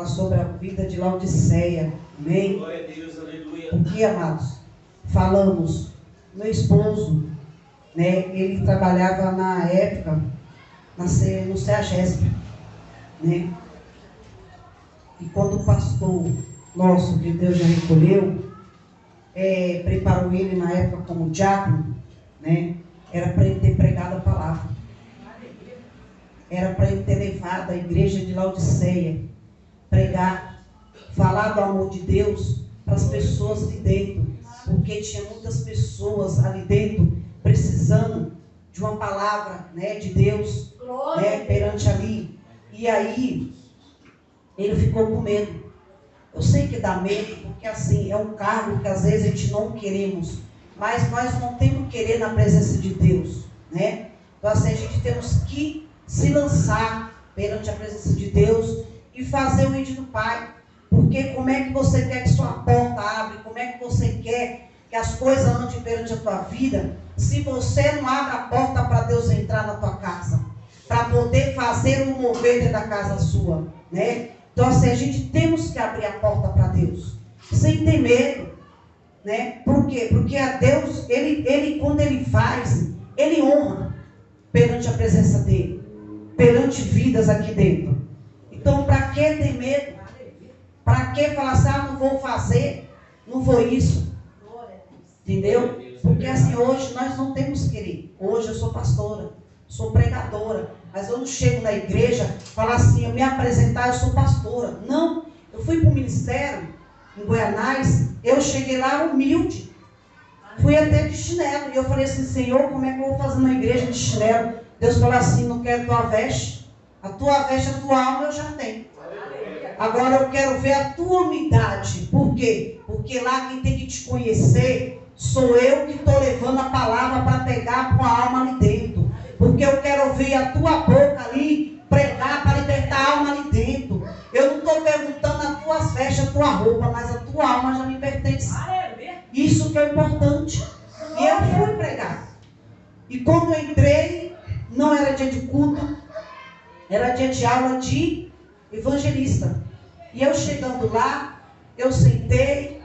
sobre a vida de Laodiceia. Amém? Glória a Deus, aleluia. Porque, amados, falamos, meu esposo, né, ele trabalhava na época no CEAGESP, né? E quando o pastor nosso, que Deus já recolheu, preparou ele na época como diácono, né? Era para ele ter pregado a palavra. Era para ele ter levado a igreja de Laodiceia, pregar, falar do amor de Deus para as pessoas ali dentro. Porque tinha muitas pessoas ali dentro precisando de uma palavra, né, de Deus, né, perante ali. E aí, ele ficou com medo. Eu sei que dá medo, porque assim, é um cargo que às vezes a gente não queremos. Mas nós não temos que querer na presença de Deus, né? Então assim, a gente temos que se lançar perante a presença de Deus e fazer o ídolo do Pai. Porque como é que você quer que sua porta abra? Como é que você quer que as coisas andem perante a tua vida, se você não abre a porta para Deus entrar na tua casa, para poder fazer um mover dentro da casa sua, né? Então assim, a gente temos que abrir a porta para Deus, sem ter medo, né? Por quê? Porque a Deus, ele quando ele faz, ele honra perante a presença dele, perante vidas aqui dentro. Então para que ter medo? Para que falar assim, não vou fazer, não vou isso? Entendeu? Porque assim, hoje nós não temos que querer. Hoje eu sou pastora, sou pregadora, mas eu não chego na igreja falar assim, eu me apresentar, eu sou pastora. Não, eu fui para o ministério em Goianás, eu cheguei lá humilde, fui até de chinelo, e eu falei assim, Senhor, como é que eu vou fazer uma igreja de chinelo? Deus falou assim, não quero tua veste, a tua alma eu já tenho. Agora eu quero ver a tua humildade. Por quê? Porque lá quem tem que te conhecer sou eu que estou levando a palavra para pegar a tua alma ali dentro. Porque eu quero ouvir a tua boca ali pregar para libertar a alma ali dentro. Eu não estou perguntando as tuas vestes, a tua roupa, mas a tua alma já me pertence. Isso que é importante. E eu fui pregar. E quando eu entrei, não era dia de culto, era dia de aula de evangelista. E eu chegando lá, eu sentei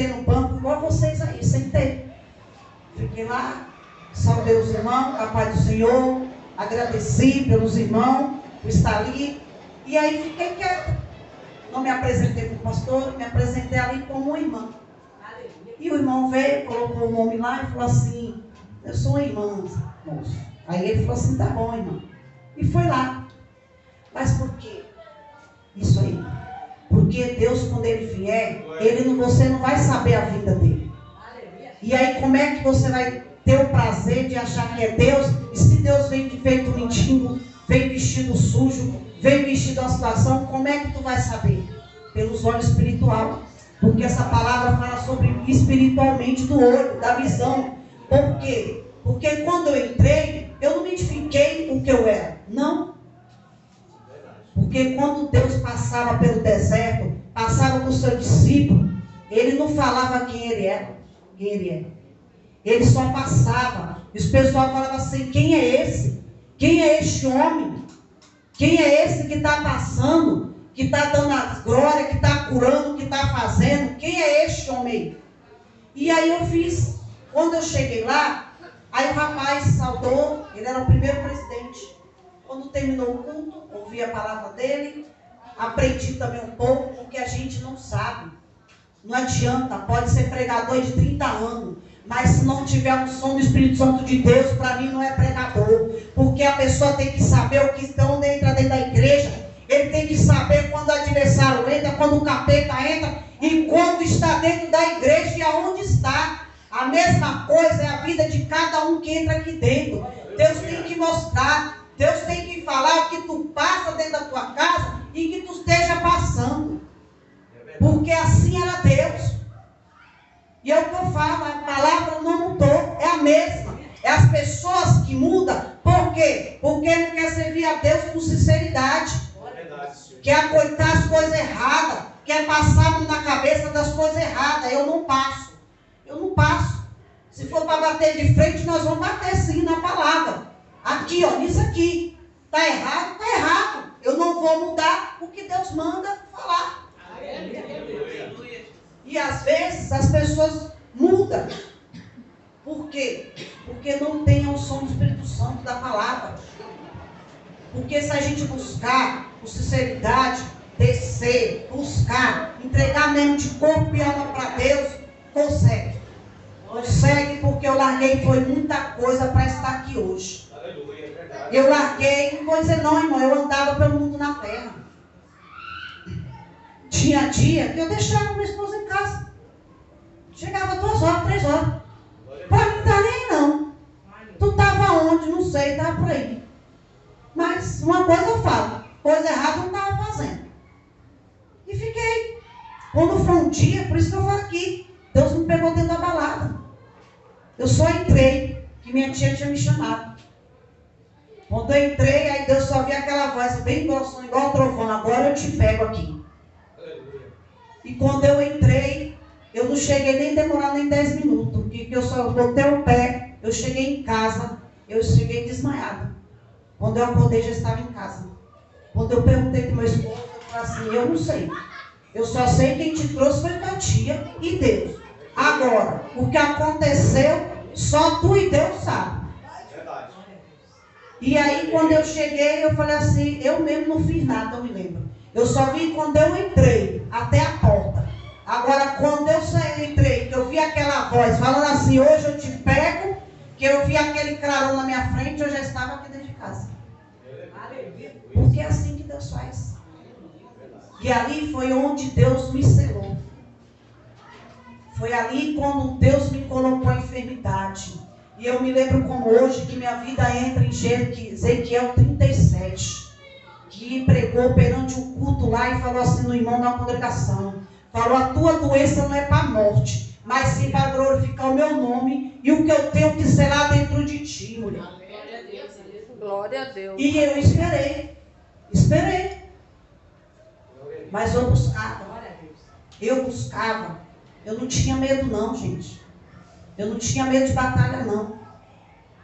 no banco, igual vocês aí, sentei. Fiquei lá, saudei os irmãos, a paz do Senhor, agradeci pelos irmãos por estar ali. E aí fiquei quieta. Não me apresentei para o pastor, me apresentei ali como uma irmã. E o irmão veio, colocou o nome lá e falou assim, eu sou uma irmã, moço. Aí ele falou assim, tá bom, irmão. E foi lá. Mas por quê? Isso aí. Porque Deus, quando Ele vier, você não vai saber a vida dele. E aí, como é que você vai ter o prazer de achar que é Deus? E se Deus vem de feito mentindo, vem vestido sujo, vem vestido a situação, como é que tu vai saber? Pelos olhos espirituais. Porque essa palavra fala sobre espiritualmente do olho, da visão. Por quê? Porque quando eu entrei, eu não me identifiquei com o que eu era. Não. Porque quando Deus passava pelo deserto, passava com o seu discípulo, ele não falava quem ele era. Ele só passava. E os pessoal falavam assim, quem é esse? Quem é este homem? Quem é esse que está passando? Que está dando as glórias, que está curando, que está fazendo? Quem é este homem? E aí eu fiz. Quando eu cheguei lá, aí o rapaz saudou, ele era o primeiro presidente. Quando terminou o culto, ouvi a palavra dele, aprendi também um pouco, porque a gente não sabe. Não adianta, pode ser pregador de 30 anos, mas se não tiver um som do Espírito Santo de Deus, para mim não é pregador. Porque a pessoa tem que saber o que estão entra dentro da igreja, ele tem que saber quando o adversário entra, quando o capeta entra, e quando está dentro da igreja e aonde está. A mesma coisa é a vida de cada um que entra aqui dentro. Deus tem que mostrar. Deus tem que falar o que tu passa dentro da tua casa e que tu esteja passando. Porque assim era Deus. E é o que eu falo, a palavra não mudou, é a mesma. É as pessoas que mudam. Por quê? Porque não quer servir a Deus com sinceridade. Quer acoitar as coisas erradas. Quer passar a mão na cabeça das coisas erradas. Eu não passo. Se for para bater de frente, nós vamos bater sim na palavra. Aqui, nisso aqui. Está errado, está errado. Eu não vou mudar o que Deus manda falar. pessoas mudam. Por quê? Porque não tem a unção do Espírito Santo da palavra. Porque se a gente buscar com sinceridade, descer, buscar, entregar mesmo de corpo e alma para Deus, consegue. Consegue, porque eu larguei foi muita coisa para estar aqui hoje. Eu larguei, não vou dizer não, irmão, eu andava pelo mundo na terra. Tinha dia que eu deixava minha esposa em casa. Chegava 2 horas, 3 horas. Para mim não tá nem não. Tu estava onde? Não sei, estava por aí. Mas uma coisa eu falo, coisa errada eu não estava fazendo. E fiquei. Quando foi um dia, por isso que eu vou aqui, Deus me pegou dentro da balada. Eu só entrei, que minha tia tinha me chamado. Quando eu entrei, aí Deus só via aquela voz bem grossona, igual trovão, agora eu te pego aqui. E quando eu entrei, eu não cheguei nem demorar nem 10 minutos, porque eu só botei o pé, eu cheguei em casa, eu cheguei desmaiada. Quando eu acordei, já estava em casa. Quando eu perguntei para o meu esposo, eu falei assim, eu não sei. Eu só sei quem te trouxe foi tua tia e Deus. Agora, o que aconteceu, só tu e Deus sabem. E aí, quando eu cheguei, eu falei assim, eu mesmo não fiz nada, eu me lembro. Eu só vi quando eu entrei, até a porta. Agora, quando eu entrei, que eu vi aquela voz falando assim, hoje eu te pego, que eu vi aquele clarão na minha frente, eu já estava aqui dentro de casa. Porque é assim que Deus faz. E ali foi onde Deus me selou. Foi ali quando Deus me colocou a enfermidade. E eu me lembro como hoje que minha vida entra em Ezequiel 37. Que pregou perante um culto lá e falou assim no irmão da congregação. Falou, a tua doença não é para a morte, mas sim para glorificar o meu nome e o que eu tenho que ser lá dentro de ti, mulher. Glória a Deus. Glória a Deus. E eu esperei. Mas eu buscava. Eu não tinha medo não, gente. Eu não tinha medo de batalha não.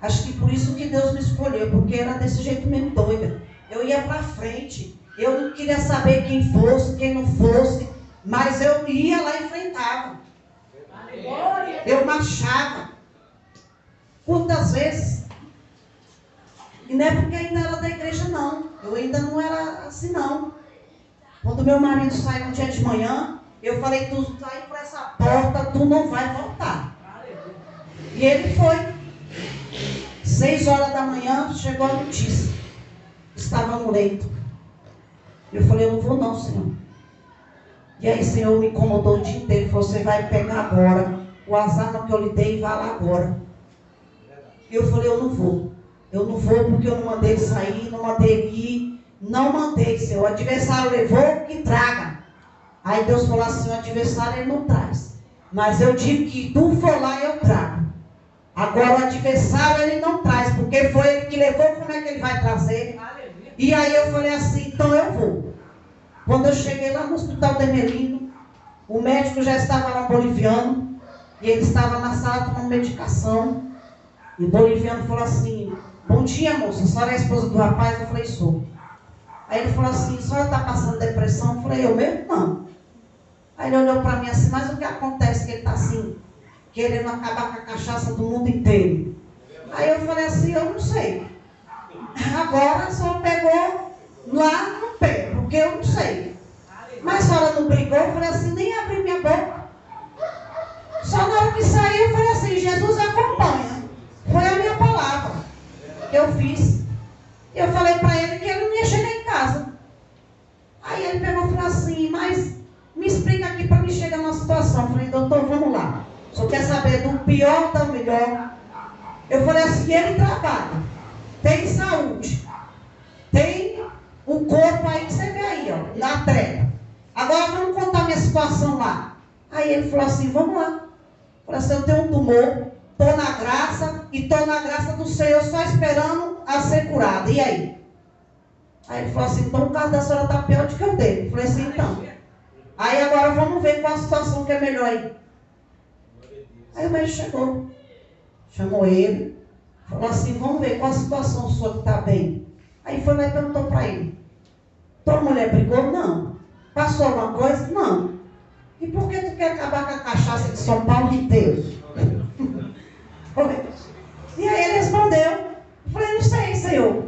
Acho que por isso que Deus me escolheu, porque era desse jeito mesmo doida. Eu ia para frente. Eu não queria saber quem fosse, quem não fosse. Mas eu ia lá e enfrentava. Eu marchava. Quantas vezes? E não é porque ainda era da igreja não. Eu ainda não era assim não. Quando meu marido saiu um dia de manhã, eu falei, tu sai por essa porta, tu não vai voltar. E ele foi. 6 horas da manhã, chegou a notícia. Estava no leito. Eu falei, eu não vou não, Senhor. E aí o Senhor me incomodou o dia inteiro. Ele falou, você vai pegar agora o azar que eu lhe dei e vá lá agora. E eu falei, eu não vou. Eu não vou porque eu não mandei ele sair, não mandei ele ir. Não mandei, Senhor. O adversário levou, que traga. Aí Deus falou assim, o adversário ele não traz. Mas eu digo que tu for lá, eu trago. Agora o adversário ele não traz, porque foi ele que levou, como é que ele vai trazer? E aí eu falei assim, então eu vou. Quando eu cheguei lá no hospital de Emelino, o médico já estava lá boliviano, e ele estava na sala tomando medicação. E o boliviano falou assim, bom dia moça, a senhora é a esposa do rapaz? Eu falei, sou. Aí ele falou assim, a senhora está passando depressão? Eu falei, eu mesmo não. Aí ele olhou para mim assim, mas o que acontece que ele está assim, querendo acabar com a cachaça do mundo inteiro? Aí eu falei assim, eu não sei. Agora só pegou lá no pé, porque eu não sei. Mas a senhora não brigou? Eu falei assim, nem abri minha boca. Só na hora que saiu eu falei assim, Jesus acompanha. Foi a minha palavra que eu fiz. Eu falei para ele que ele não ia chegar em casa. Aí ele pegou e falou assim, mas me explica aqui para me chegar numa situação. Eu falei, doutor, vamos lá. Só quer saber do pior ou do melhor. Eu falei assim, ele trabalha, tem saúde, tem um corpo aí que você vê aí, ó, na treva. Agora vamos contar minha situação lá. Aí ele falou assim, vamos lá. Eu falei assim, eu tenho um tumor, estou na graça e estou na graça do Senhor, só esperando a ser curada. E aí? Aí ele falou assim, então o caso da senhora está pior do que o dele. Eu falei assim, então. Aí agora vamos ver qual a situação que é melhor aí. Aí o médico chegou, chamou ele, falou assim, vamos ver qual a situação sua que está bem. Aí foi lá e perguntou para ele, tua mulher brigou? Não. Passou alguma coisa? Não. E por que tu quer acabar com a cachaça de São Paulo inteiro? E aí ele respondeu. Eu falei, não sei, Senhor.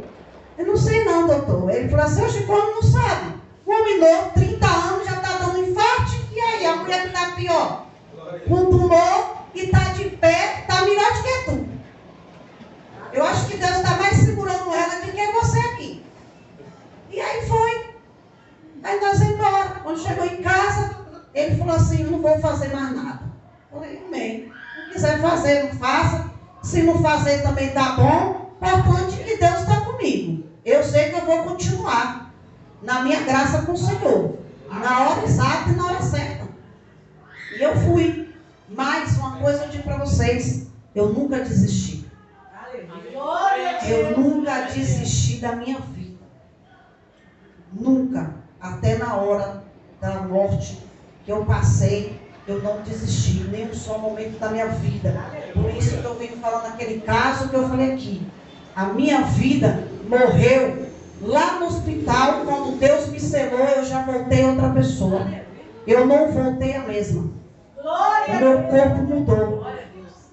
Eu não sei não, doutor. Ele falou assim, oxe, como não sabe? Um homem novo, 30 anos, já está dando infarto. E aí, a mulher que está pior? Com tumor e está de pé, está melhor do que tu. Eu acho que Deus está mais segurando ela do que você aqui. E aí foi. Aí nós vamos embora. Quando chegou em casa, ele falou assim, eu não vou fazer mais nada. Eu falei, amém. Se quiser fazer, não faça. Se não fazer também tá bom. O importante é que Deus está comigo. Eu sei que eu vou continuar na minha graça com o Senhor. Na hora exata e na hora certa. E eu fui. Mas uma coisa eu digo para vocês. Eu nunca desisti. Eu nunca desisti da minha vida. Nunca. Até na hora da morte que eu passei, eu não desisti. Nem um só momento da minha vida. Por isso que eu venho falando naquele caso que eu falei aqui. A minha vida morreu lá no hospital. Quando Deus me selou, eu já voltei outra pessoa. Eu não voltei a mesma. O meu corpo mudou.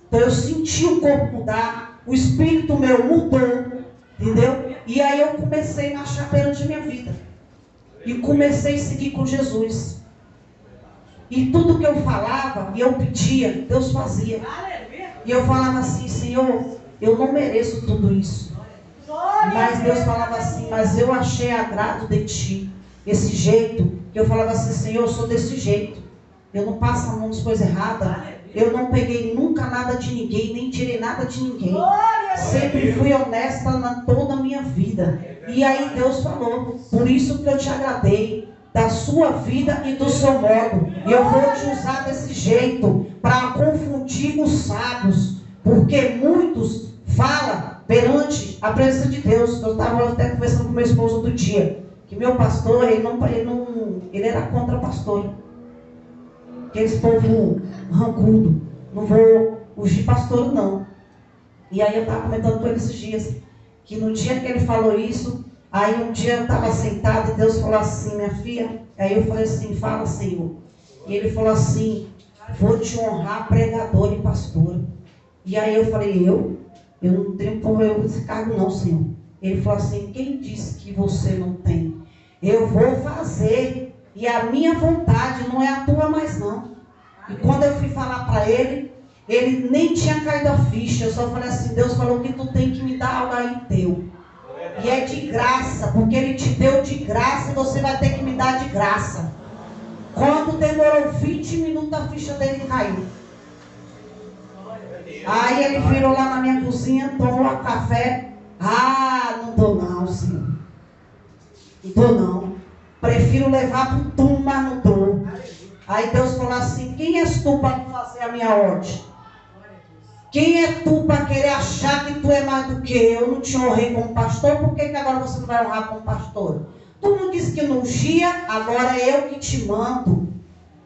Então eu senti o corpo mudar. O espírito meu mudou. Entendeu? E aí eu comecei a marchar perante a minha vida. E comecei a seguir com Jesus. E tudo que eu falava e eu pedia, Deus fazia. E eu falava assim, Senhor, eu não mereço tudo isso. Mas Deus falava assim, mas eu achei agrado de ti. Esse jeito, que eu falava assim, Senhor, eu sou desse jeito. Eu não passo a mão nas coisas erradas. Eu não peguei nunca nada de ninguém, nem tirei nada de ninguém. Sempre fui honesta na toda a minha vida. E aí Deus falou, por isso que eu te agradei da sua vida e do seu modo. E eu vou te usar desse jeito para confundir os sábios. Porque muitos falam perante a presença de Deus. Eu estava até conversando com meu esposo outro dia. Que meu pastor, ele era contra pastor. Aqueles povo rancudo. Não vou ungir pastor, não. E aí eu estava comentando com ele esses dias. Que no dia que ele falou isso, aí um dia eu estava sentado e Deus falou assim, minha filha. Aí eu falei assim, fala, Senhor. E ele falou assim, vou te honrar pregador e pastor. E aí eu falei, eu não tenho problema com esse cargo não, Senhor. Ele falou assim, quem disse que você não tem? Eu vou fazer. E a minha vontade não é a tua mais não. E quando eu fui falar para ele nem tinha caído a ficha. Eu só falei assim, Deus falou que tu tem que me dar algo aí teu. E é de graça, porque ele te deu de graça e você vai ter que me dar de graça. Quando demorou 20 minutos, a ficha dele caiu. Aí ele virou lá na minha cozinha, tomou um café. Ah, não dou não, Senhor. Não dou não. Prefiro levar para o túmulo, mas não dou. Aí Deus falou assim, quem és tu para fazer a minha ordem? Quem é tu para querer achar que tu é mais do que eu? Não te honrei como pastor, por que agora você não vai honrar como pastor? Tu não disse que não ungia, agora é eu que te mando.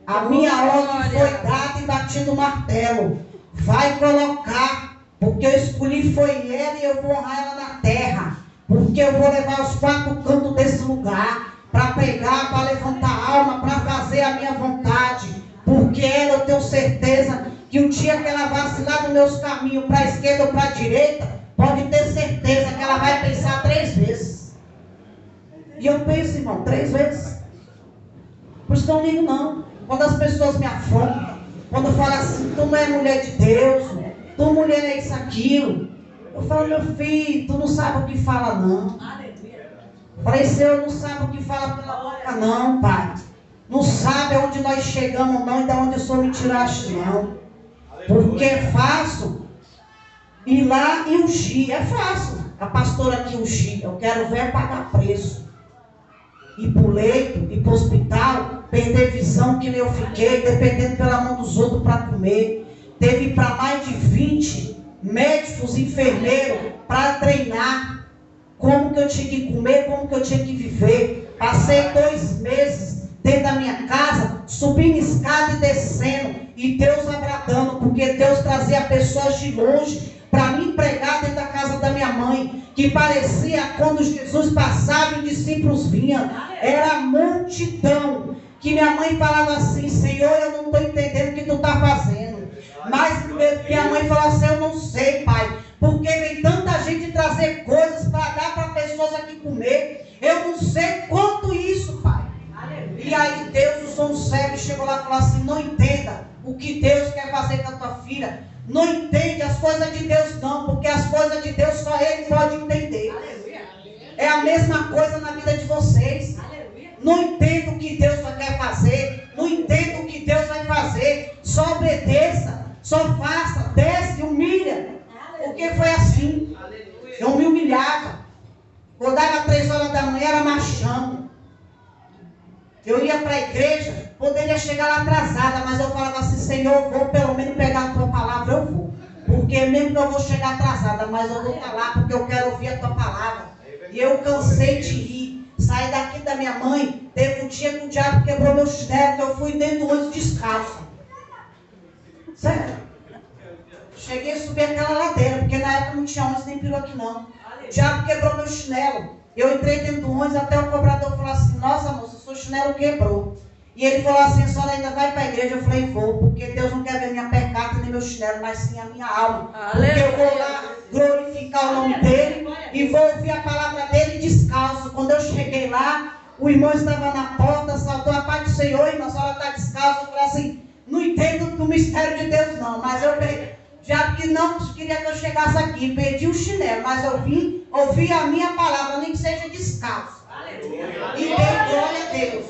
A minha ordem foi dada e batido o martelo. Vai colocar, porque eu escolhi foi ela e eu vou honrar ela na terra. Porque eu vou levar os 4 cantos desse lugar para pregar, para levantar a alma, para fazer a minha vontade. Porque ela, eu tenho certeza que o dia que ela vacilar nos meus caminhos, para a esquerda ou para a direita, pode ter certeza que ela vai pensar 3 vezes. E eu penso, irmão, 3 vezes. Por isso que eu não ligo não. Quando as pessoas me afrontam, quando falam assim, tu não é mulher de Deus, tu mulher é isso, aquilo. Eu falo, meu filho, tu não sabe o que fala não. Falei, Senhor, não sabe o que fala pela boca não, Pai. Não sabe aonde nós chegamos não e de onde o Senhor me tiraste não. Porque é fácil ir lá e ungir. É fácil. A pastora aqui ungir. Eu quero ver pagar preço. Ir para o leito, ir para o hospital, perder visão que nem eu fiquei, dependendo pela mão dos outros para comer. Teve para mais de 20 médicos, enfermeiros, para treinar como que eu tinha que comer, como que eu tinha que viver. Passei 2 meses dentro da minha casa, subindo escada e descendo, e Deus agradando, porque Deus trazia pessoas de longe para me pregar dentro da casa da minha mãe, que parecia quando Jesus passava e os discípulos vinham, era multidão que minha mãe falava assim, Senhor, eu não estou entendendo o que tu está fazendo. Mas minha mãe falou assim, eu não sei, Pai, porque vem tanta gente trazer coisas para dar para pessoas aqui comer. Eu não sei quanto isso, Pai. E aí Deus usou um cego e chegou lá e falou assim, não entenda o que Deus quer fazer com a tua filha. Não entende as coisas de Deus não, porque as coisas de Deus só Ele pode entender. É a mesma coisa na vida de vocês. Não entenda o que Deus quer fazer. Não entenda o que Deus vai fazer. Só obedeça, só faça, desce, humilha. Porque foi assim. Eu me humilhava. Quando dava 3 horas da manhã era marchando. Eu ia para a igreja, poderia chegar lá atrasada, mas eu falava assim, Senhor, eu vou pelo menos pegar a tua palavra, eu vou. Porque mesmo que eu vou chegar atrasada, mas eu vou estar lá porque eu quero ouvir a tua palavra. E eu cansei de ir. Saí daqui da minha mãe, teve um dia que o diabo quebrou meu chinelo, que eu fui dentro do ônibus descalço. Sério. Cheguei a subir aquela ladeira, porque na época não tinha ônibus nem perua aqui não. O diabo quebrou meu chinelo. Eu entrei dentro do ônibus, até o cobrador falou assim, nossa moça, seu chinelo quebrou. E ele falou assim, a senhora ainda vai para a igreja? Eu falei, vou, porque Deus não quer ver minha pecata nem meu chinelo, mas sim a minha alma. Porque eu vou lá glorificar o nome dele e vou ouvir a palavra dele descalço. Quando eu cheguei lá, o irmão estava na porta, saltou a paz do Senhor, irmã, a senhora está descalça. Eu falei assim, não entendo do mistério de Deus não, mas eu peguei. Já que não queria que eu chegasse aqui, perdi o chinelo, mas eu vim ouvir a minha palavra, nem que seja descalço. E dei glória a Deus.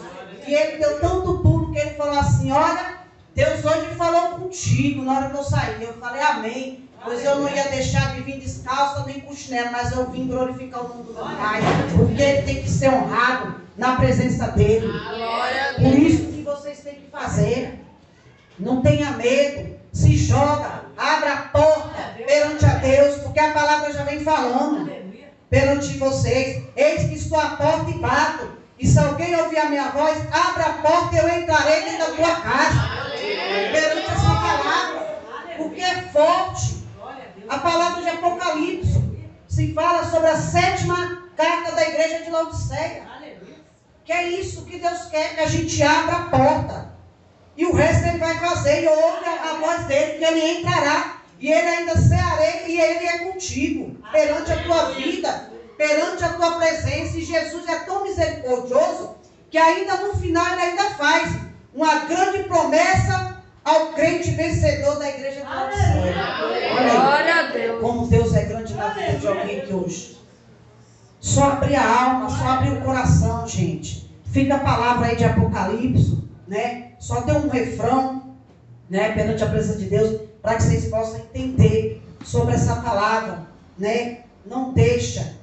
E ele deu tanto pulo que ele falou assim, olha, Deus hoje falou contigo na hora que eu saí. Eu falei, amém. Pois eu não ia deixar de vir descalço nem com chinelo, mas eu vim glorificar o nome do meu Pai. Porque ele tem que ser honrado na presença dele. Por isso que vocês têm que fazer. Não tenha medo. Se joga, abre a porta perante a Deus, porque a palavra já vem falando perante vocês. Eis que estou à porta e bato. E se alguém ouvir a minha voz, abra a porta e eu entrarei dentro da tua casa. Perante essa palavra. Porque é forte. A palavra de Apocalipse se fala sobre a 7ª carta da igreja de Laodiceia. Que é isso que Deus quer, que a gente abra a porta. E o resto ele vai fazer, e ouve a voz dele, que ele entrará. E ele ainda será, e ele é contigo, perante a tua vida, perante a tua presença. E Jesus é tão misericordioso, que ainda no final ele ainda faz uma grande promessa ao crente vencedor da igreja de Laodiceia. Glória a Deus. Como Deus é grande na vida de alguém aqui hoje. Só abrir a alma, só abrir o coração, gente. Fica a palavra aí de Apocalipse, né? Só tem um refrão, né, perante a presença de Deus, para que vocês possam entender sobre essa palavra, né? Não deixa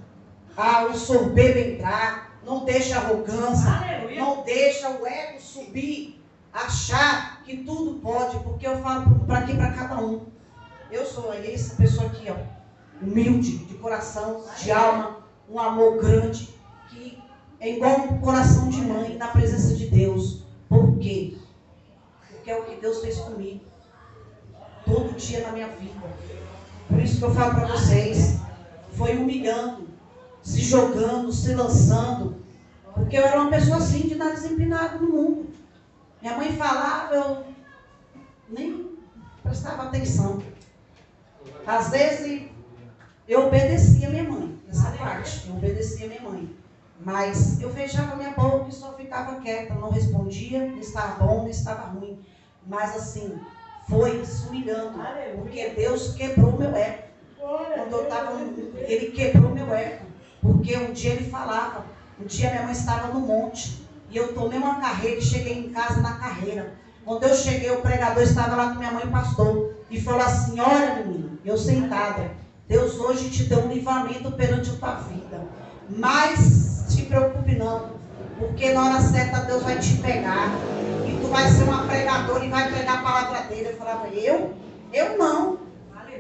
o soberbo entrar, não deixa a arrogância, não deixa o ego subir, achar que tudo pode, porque eu falo para aqui, para cada um. Eu sou essa pessoa aqui, ó, humilde, de coração, de alma, um amor grande, que é igual um coração de mãe na presença de Deus. Por quê? Porque é o que Deus fez comigo todo dia na minha vida. Por isso que eu falo para vocês, foi humilhando, se jogando, se lançando, porque eu era uma pessoa assim, de nariz empinado no mundo. Minha mãe falava, eu nem prestava atenção. Às vezes eu obedecia minha mãe, nessa parte, eu obedecia minha mãe. Mas eu fechava minha boca e só ficava quieta, não respondia, não estava bom, não estava ruim. Mas assim, foi se humilhando, porque Deus quebrou meu ego. Quando eu estava, ele quebrou meu ego. Porque um dia ele falava, um dia minha mãe estava no monte, e eu tomei uma carreira e cheguei em casa na carreira. Quando eu cheguei, o pregador estava lá com minha mãe, pastor, e falou assim, olha menina, eu sentada, Deus hoje te deu um livramento perante a tua vida. Mas te preocupe não, porque na hora certa Deus vai te pegar e tu vai ser uma pregadora e vai pregar a palavra dele. Eu falava, eu não.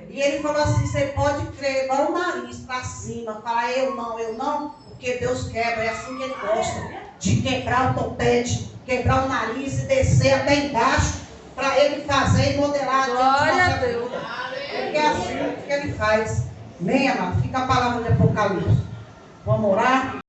E ele falou assim, você pode crer, igual o nariz para cima, falar eu não, porque Deus quebra, é assim que ele gosta, de quebrar o topete, quebrar o nariz e descer até embaixo, para ele fazer e modelar. Glória a Deus. Porque é assim que ele faz. Amém, amado? Fica a palavra de Apocalipse. Vamos orar?